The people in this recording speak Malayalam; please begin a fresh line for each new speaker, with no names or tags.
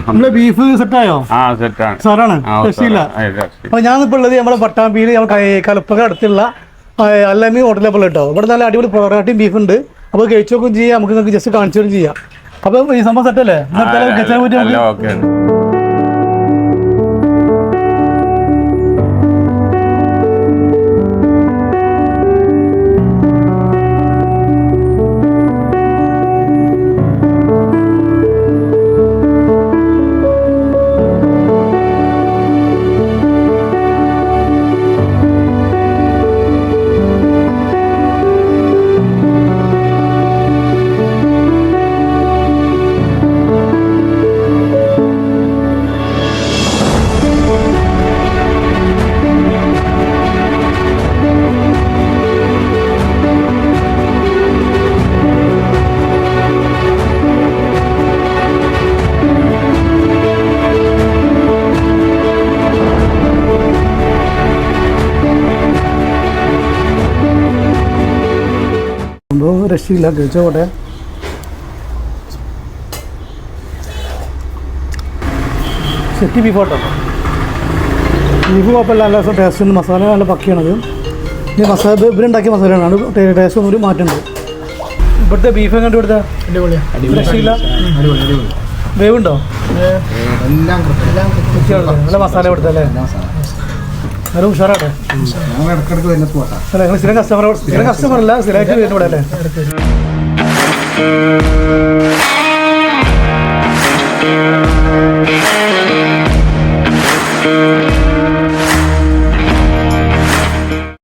നമ്മളെ ബീഫ് സെറ്റായോ? സാറാണ് രക്ഷയില്ല. അപ്പൊ ഞാനിപ്പോ ഉള്ളത് നമ്മളെ പട്ടാമ്പിയിൽ കലപ്പക അടുത്തുള്ള അല്ലമി ഹോട്ടലിൽ കേട്ടോ. ഇവിടെ നല്ല അടിപൊളി പൊറോട്ടയും ബീഫ് ഉണ്ട്. അപ്പൊ കഴിച്ചു നോക്കും ചെയ്യാം, നമുക്ക് നിങ്ങൾക്ക് ജസ്റ്റ് കാണിച്ചു ചെയ്യാം. അപ്പൊ ഈ സംഭവം സെറ്റല്ലേ? രക്ഷയില്ല, കഴിച്ചോട്ടെ. സെറ്റ് ബീഫ് കേട്ടോ. ബീഫ് കുഴപ്പമില്ല, നല്ല ടേസ്റ്റ് ഉണ്ട്. മസാല നല്ല പക്കയാണത്. ഈ മസാല ഇവരുണ്ടാക്കിയ മസാലയാണ്, ടേസ്റ്റ് ഒന്നും ഒരു മാറ്റമുണ്ട്. ഇവിടുത്തെ ബീഫ് എങ്ങനെ കൊടുത്താൽ രക്ഷയില്ല. വേവുണ്ടോ? നല്ല മസാല കൊടുത്തല്ലേ? നല്ല ഉഷാറാട്ടെ. അല്ല നിങ്ങൾ സ്ഥിരം കസ്റ്റമർ അല്ല, സ്ഥിരമായിട്ട് വരുന്ന ഇവിടെ അല്ലേ?